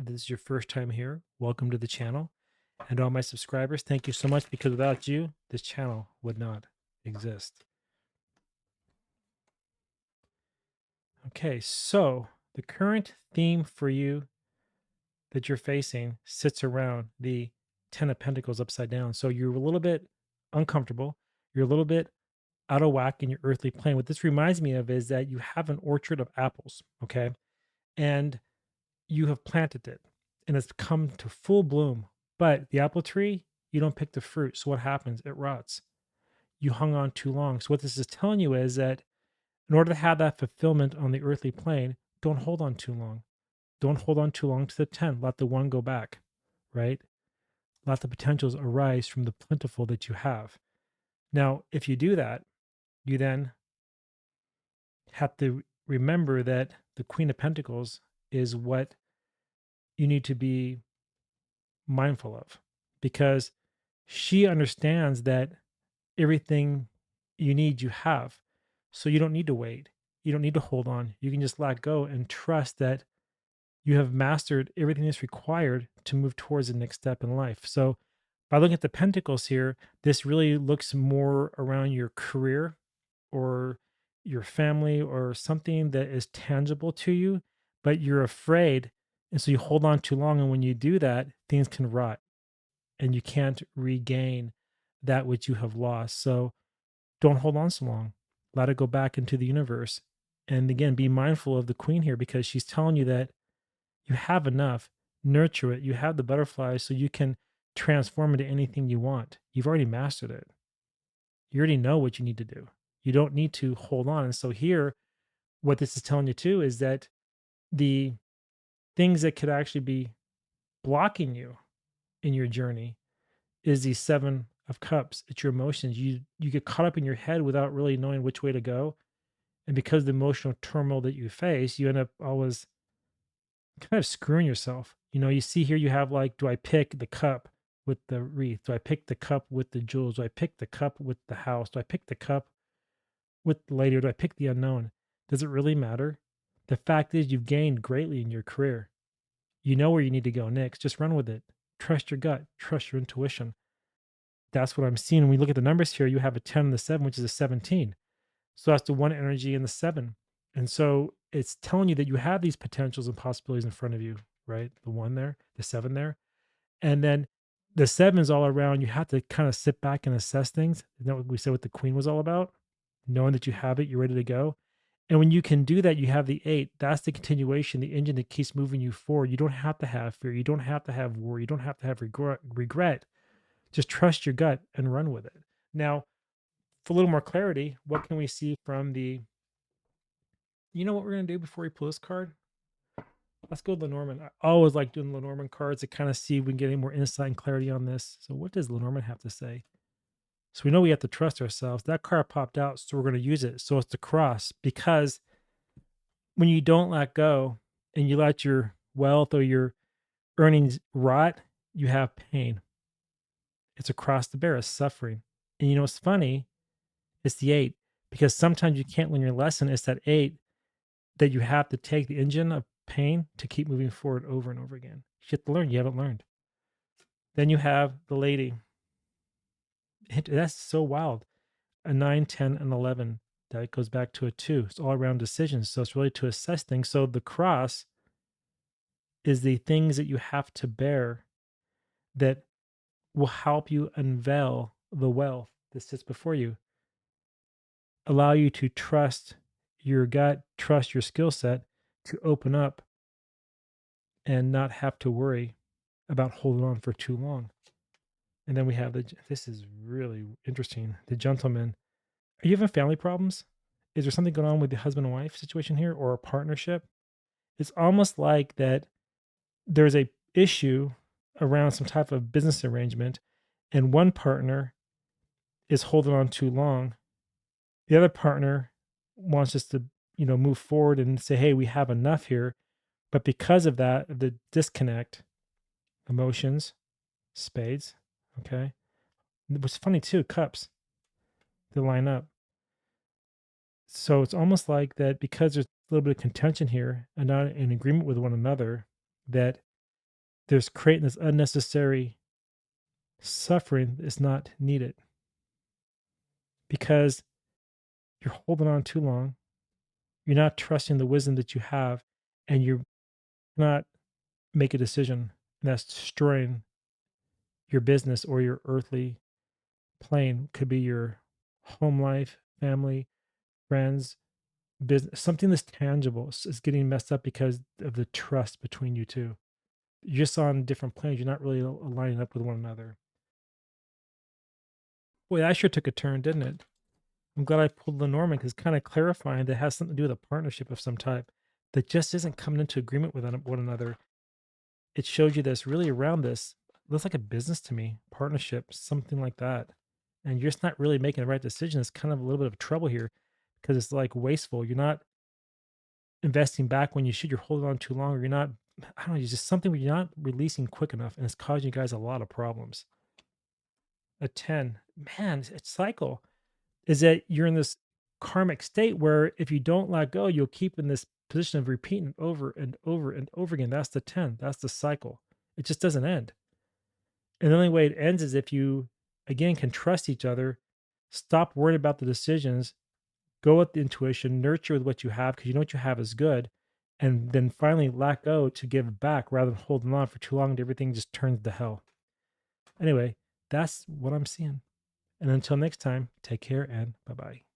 If this is your first time here, welcome to the channel. And all my subscribers, thank you so much because without you, this channel would not exist. Okay, so the current theme for you that you're facing sits around the Ten of Pentacles upside down. So you're a little bit uncomfortable. You're a little bit out of whack in your earthly plane. What this reminds me of is that you have an orchard of apples, okay? And you have planted it and it's come to full bloom. But the apple tree, you don't pick the fruit. So what happens? It rots. You hung on too long. So what this is telling you is that in order to have that fulfillment on the earthly plane, don't hold on too long. Don't hold on too long to the 10. Let the one go back, right? Let the potentials arise from the plentiful that you have. Now, if you do that, you then have to remember that the Queen of Pentacles is what you need to be mindful of because she understands that everything you need, you have. So you don't need to wait. You don't need to hold on. You can just let go and trust that you have mastered everything that's required to move towards the next step in life. So by looking at the pentacles here, this really looks more around your career or your family or something that is tangible to you, but you're afraid. And so you hold on too long. And when you do that, things can rot and you can't regain that which you have lost. So don't hold on so long. Let it go back into the universe. And again, be mindful of the queen here because she's telling you that you have enough. Nurture it. You have the butterflies so you can transform into anything you want. You've already mastered it. You already know what you need to do. You don't need to hold on. And so here, what this is telling you too is that the things that could actually be blocking you in your journey is the seven of cups. It's your emotions. You get caught up in your head without really knowing which way to go. And because of the emotional turmoil that you face, you end up always kind of screwing yourself. You see here you have like, do I pick the cup with the wreath? Do I pick the cup with the jewels? Do I pick the cup with the house? Do I pick the cup with the lady or do I pick the unknown? Does it really matter? The fact is you've gained greatly in your career. You know where you need to go next. Just run with it. Trust your gut, trust your intuition. That's what I'm seeing. When we look at the numbers here, you have a 10 and the 7, which is a 17. So that's the one energy in the 7. And so it's telling you that you have these potentials and possibilities in front of you, right? The 1 there, the 7 there. And then the 7 is all around. You have to kind of sit back and assess things. Isn't that what we said what the queen was all about? Knowing that you have it, you're ready to go. And when you can do that, you have the 8. That's the continuation, the engine that keeps moving you forward. You don't have to have fear. You don't have to have worry. You don't have to have regret. Just trust your gut and run with it. Now, for a little more clarity, what can we see from the you know what we're gonna do before we pull this card? Let's go with Lenormand. I always like doing Lenormand cards to kind of see if we can get any more insight and clarity on this. So what does Lenormand have to say? So we know we have to trust ourselves. That card popped out, so we're gonna use it. So it's the cross because when you don't let go and you let your wealth or your earnings rot, you have pain. It's a cross to bear, it's suffering. And you know what's funny? It's the 8 because sometimes you can't learn your lesson. It's that 8 that you have to take the engine of pain to keep moving forward over and over again. You have to learn. You haven't learned. Then you have the lady. That's so wild. A 9, 10, and 11. That goes back to a 2. It's all around decisions. So it's really to assess things. So the cross is the things that you have to bear that will help you unveil the wealth that sits before you, allow you to trust your gut, trust your skill set to open up and not have to worry about holding on for too long. And then we have this is really interesting. The gentleman. Are you having family problems? Is there something going on with the husband and wife situation here or a partnership? It's almost like that there's a issue around some type of business arrangement and one partner is holding on too long. The other partner wants us to, move forward and say, "Hey, we have enough here." But because of that, the disconnect, emotions, spades, okay? What's funny too, cups, they line up. So it's almost like that because there's a little bit of contention here and not in agreement with one another, that there's creating this unnecessary suffering that's not needed because you're holding on too long. You're not trusting the wisdom that you have, and you're not make a decision, and that's destroying your business or your earthly plane. Could be your home life, family, friends, business. Something that's tangible is getting messed up because of the trust between you two. You're just on different planes. You're not really aligning up with one another. Boy, that sure took a turn, didn't it? I'm glad I pulled Lenormand because kind of clarifying that has something to do with a partnership of some type that just isn't coming into agreement with one another. It shows you this really around this. Looks like a business to me, partnership, something like that. And you're just not really making the right decision. It's kind of a little bit of trouble here because it's like wasteful. You're not investing back when you should. You're holding on too long, or you're not. I don't know. It's just something where you're not releasing quick enough, and it's causing you guys a lot of problems. A 10, man, it's cycle. Is that you're in this karmic state where if you don't let go, you'll keep in this position of repeating it over and over and over again. That's the 10. That's the cycle. It just doesn't end. And the only way it ends is if you, again, can trust each other, stop worrying about the decisions, go with the intuition, nurture with what you have because you know what you have is good, and then finally let go to give back rather than holding on for too long and everything just turns to hell. Anyway, that's what I'm seeing. And until next time, take care and bye bye.